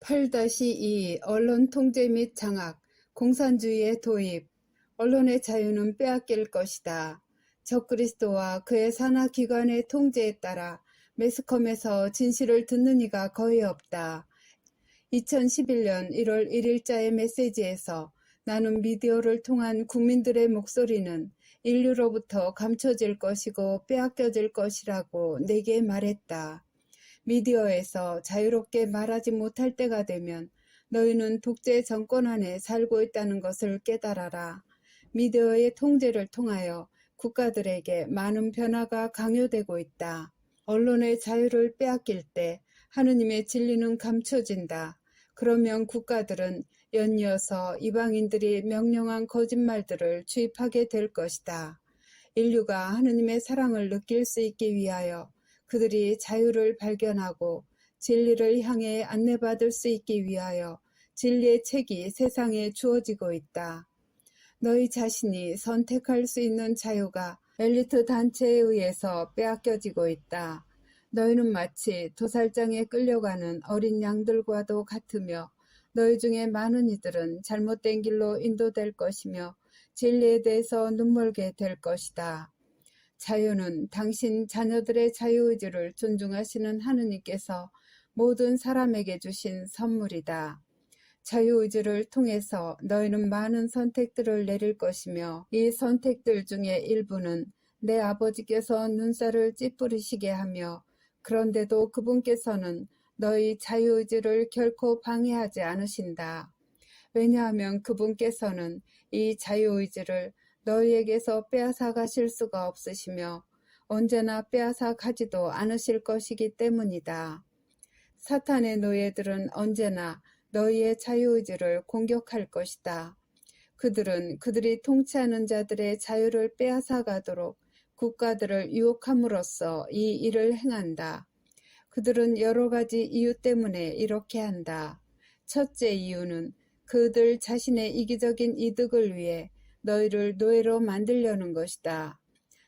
8-2 언론 통제 및 장악, 공산주의의 도입, 언론의 자유는 빼앗길 것이다. 적그리스도와 그의 산하기관의 통제에 따라 매스컴에서 진실을 듣는 이가 거의 없다. 2011년 1월 1일자의 메시지에서 나는 미디어를 통한 국민들의 목소리는 인류로부터 감춰질 것이고 빼앗겨질 것이라고 내게 말했다. 미디어에서 자유롭게 말하지 못할 때가 되면 너희는 독재 정권 안에 살고 있다는 것을 깨달아라. 미디어의 통제를 통하여 국가들에게 많은 변화가 강요되고 있다. 언론의 자유를 빼앗길 때 하느님의 진리는 감춰진다. 그러면 국가들은 연이어서 이방인들이 명령한 거짓말들을 주입하게 될 것이다. 인류가 하느님의 사랑을 느낄 수 있기 위하여 그들이 자유를 발견하고 진리를 향해 안내받을 수 있기 위하여 진리의 책이 세상에 주어지고 있다. 너희 자신이 선택할 수 있는 자유가 엘리트 단체에 의해서 빼앗겨지고 있다. 너희는 마치 도살장에 끌려가는 어린 양들과도 같으며 너희 중에 많은 이들은 잘못된 길로 인도될 것이며 진리에 대해서 눈멀게 될 것이다. 자유는 당신 자녀들의 자유의지를 존중하시는 하느님께서 모든 사람에게 주신 선물이다. 자유의지를 통해서 너희는 많은 선택들을 내릴 것이며 이 선택들 중에 일부는 내 아버지께서 눈살을 찌푸리시게 하며 그런데도 그분께서는 너희 자유의지를 결코 방해하지 않으신다. 왜냐하면 그분께서는 이 자유의지를 너희에게서 빼앗아 가실 수가 없으시며 언제나 빼앗아 가지도 않으실 것이기 때문이다. 사탄의 노예들은 언제나 너희의 자유의지를 공격할 것이다. 그들은 그들이 통치하는 자들의 자유를 빼앗아 가도록 국가들을 유혹함으로써 이 일을 행한다. 그들은 여러 가지 이유 때문에 이렇게 한다. 첫째 이유는 그들 자신의 이기적인 이득을 위해 너희를 노예로 만들려는 것이다.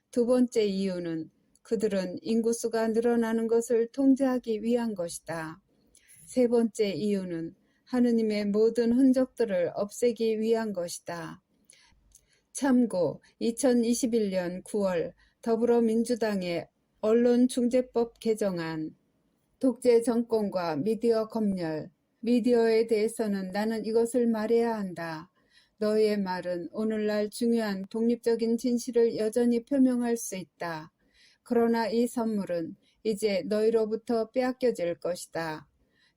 두 번째 이유는 그들은 인구수가 늘어나는 것을 통제하기 위한 것이다. 세 번째 이유는 하느님의 모든 흔적들을 없애기 위한 것이다. 참고 2021년 9월 더불어민주당의 언론중재법 개정안, 독재 정권과 미디어 검열, 미디어에 대해서는 나는 이것을 말해야 한다. 너희의 말은 오늘날 중요한 독립적인 진실을 여전히 표명할 수 있다. 그러나 이 선물은 이제 너희로부터 빼앗겨질 것이다.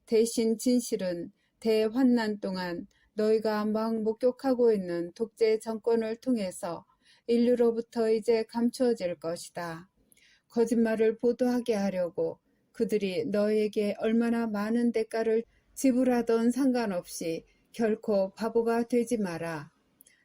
대신 진실은 대환난 동안 너희가 막 목격하고 있는 독재 정권을 통해서 인류로부터 이제 감추어질 것이다. 거짓말을 보도하게 하려고 그들이 너희에게 얼마나 많은 대가를 지불하던 상관없이 결코 바보가 되지 마라.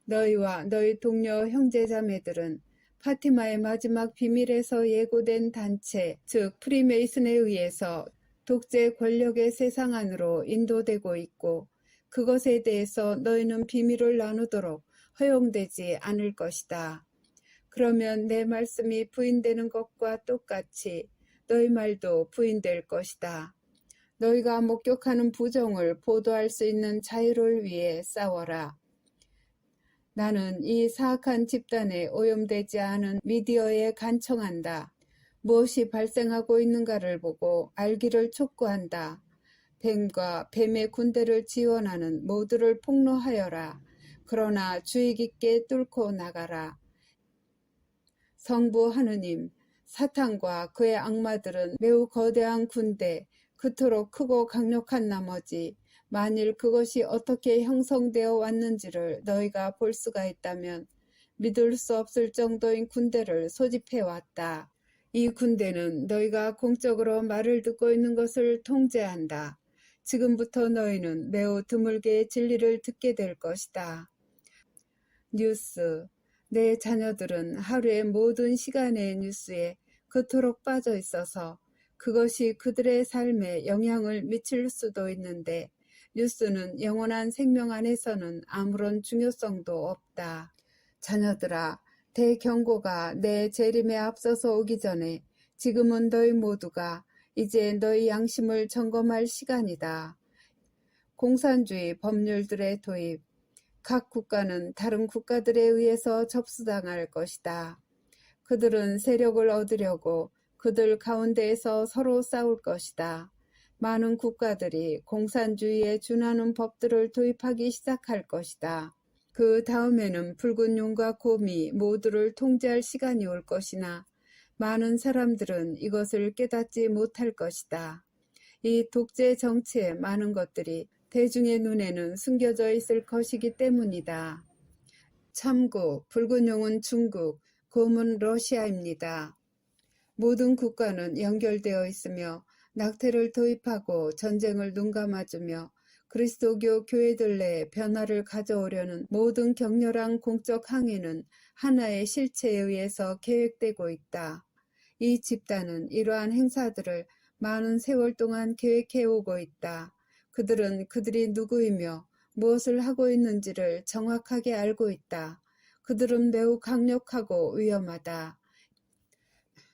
너희와 너희 동료 형제자매들은 파티마의 마지막 비밀에서 예고된 단체, 즉 프리메이슨에 의해서 독재 권력의 세상 안으로 인도되고 있고 그것에 대해서 너희는 비밀을 나누도록 허용되지 않을 것이다. 그러면 내 말씀이 부인되는 것과 똑같이 너희 말도 부인될 것이다. 너희가 목격하는 부정을 보도할 수 있는 자유를 위해 싸워라. 나는 이 사악한 집단에 오염되지 않은 미디어에 간청한다. 무엇이 발생하고 있는가를 보고 알기를 촉구한다. 뱀과 뱀의 군대를 지원하는 모두를 폭로하여라. 그러나 주의 깊게 뚫고 나가라. 성부 하느님, 사탄과 그의 악마들은 매우 거대한 군대, 그토록 크고 강력한 나머지 만일 그것이 어떻게 형성되어 왔는지를 너희가 볼 수가 있다면 믿을 수 없을 정도인 군대를 소집해 왔다. 이 군대는 너희가 공적으로 말을 듣고 있는 것을 통제한다. 지금부터 너희는 매우 드물게 진리를 듣게 될 것이다. 뉴스. 내 자녀들은 하루의 모든 시간의 뉴스에 그토록 빠져 있어서 그것이 그들의 삶에 영향을 미칠 수도 있는데 뉴스는 영원한 생명 안에서는 아무런 중요성도 없다. 자녀들아, 대경고가 내 재림에 앞서서 오기 전에 지금은 너희 모두가 이제 너희 양심을 점검할 시간이다. 공산주의 법률들의 도입, 각 국가는 다른 국가들에 의해서 접수당할 것이다. 그들은 세력을 얻으려고 그들 가운데에서 서로 싸울 것이다. 많은 국가들이 공산주의에 준하는 법들을 도입하기 시작할 것이다. 그 다음에는 붉은 용과 곰이 모두를 통제할 시간이 올 것이나 많은 사람들은 이것을 깨닫지 못할 것이다. 이 독재 정치의 많은 것들이 대중의 눈에는 숨겨져 있을 것이기 때문이다. 참고, 붉은 용은 중국, 곰은 러시아입니다. 모든 국가는 연결되어 있으며 낙태를 도입하고 전쟁을 눈감아주며 그리스도교 교회들 내에 변화를 가져오려는 모든 격렬한 공적 항의는 하나의 실체에 의해서 계획되고 있다. 이 집단은 이러한 행사들을 많은 세월 동안 계획해오고 있다. 그들은 그들이 누구이며 무엇을 하고 있는지를 정확하게 알고 있다. 그들은 매우 강력하고 위험하다.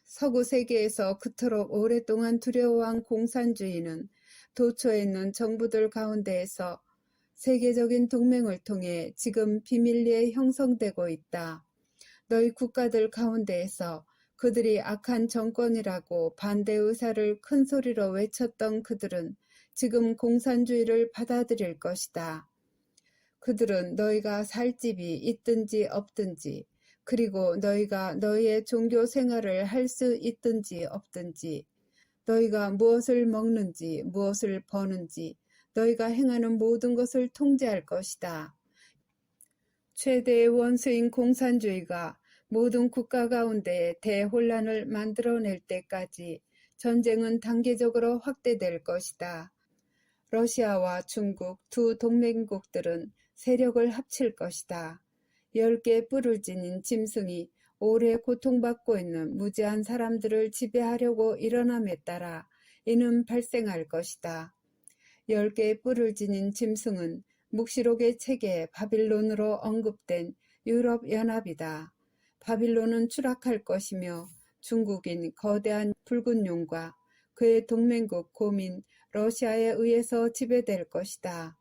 서구 세계에서 그토록 오랫동안 두려워한 공산주의는 도처에 있는 정부들 가운데에서 세계적인 동맹을 통해 지금 비밀리에 형성되고 있다. 너희 국가들 가운데에서 그들이 악한 정권이라고 반대 의사를 큰 소리로 외쳤던 그들은 지금 공산주의를 받아들일 것이다. 그들은 너희가 살 집이 있든지 없든지, 그리고 너희가 너희의 종교 생활을 할 수 있든지 없든지, 너희가 무엇을 먹는지 무엇을 버는지 너희가 행하는 모든 것을 통제할 것이다. 최대의 원수인 공산주의가 모든 국가 가운데 대혼란을 만들어낼 때까지 전쟁은 단계적으로 확대될 것이다. 러시아와 중국 두 동맹국들은 세력을 합칠 것이다. 10개 뿔을 지닌 짐승이 오래 고통받고 있는 무지한 사람들을 지배하려고 일어남에 따라 이는 발생할 것이다. 10개의 뿔을 지닌 짐승은 묵시록의 책에 바빌론으로 언급된 유럽연합이다. 바빌론은 추락할 것이며 중국인 거대한 붉은 용과 그의 동맹국 곰인 러시아에 의해서 지배될 것이다.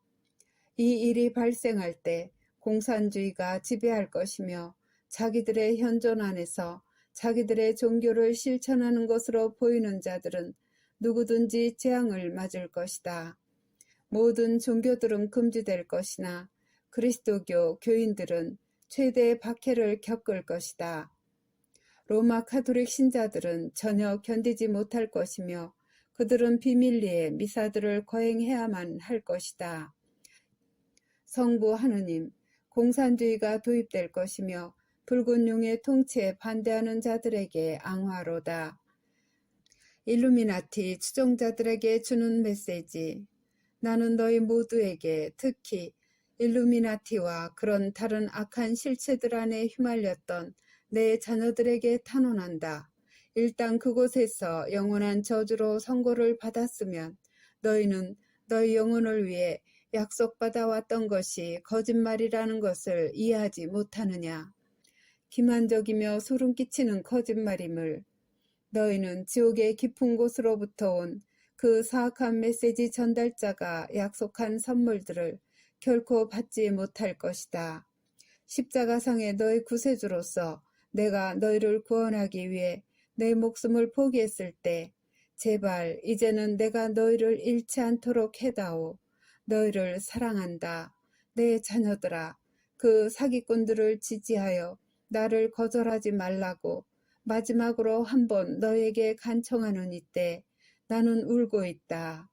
이 일이 발생할 때 공산주의가 지배할 것이며 자기들의 현존 안에서 자기들의 종교를 실천하는 것으로 보이는 자들은 누구든지 재앙을 맞을 것이다. 모든 종교들은 금지될 것이나 그리스도교 교인들은 최대의 박해를 겪을 것이다. 로마 가톨릭 신자들은 전혀 견디지 못할 것이며 그들은 비밀리에 미사들을 거행해야만 할 것이다. 성부 하느님, 공산주의가 도입될 것이며 붉은 용의 통치에 반대하는 자들에게 앙화로다. 일루미나티 추종자들에게 주는 메시지. 나는 너희 모두에게 특히 일루미나티와 그런 다른 악한 실체들 안에 휘말렸던 내 자녀들에게 탄원한다. 일단 그곳에서 영원한 저주로 선고를 받았으면 너희는 너희 영혼을 위해 약속받아 왔던 것이 거짓말이라는 것을 이해하지 못하느냐. 기만적이며 소름 끼치는 거짓말임을 너희는 지옥의 깊은 곳으로부터 온 그 사악한 메시지 전달자가 약속한 선물들을 결코 받지 못할 것이다. 십자가상의 너희 구세주로서 내가 너희를 구원하기 위해 내 목숨을 포기했을 때 제발 이제는 내가 너희를 잃지 않도록 해다오. 너희를 사랑한다. 내 자녀들아, 그 사기꾼들을 지지하여 나를 거절하지 말라고 마지막으로 한번 너에게 간청하는 이때 나는 울고 있다.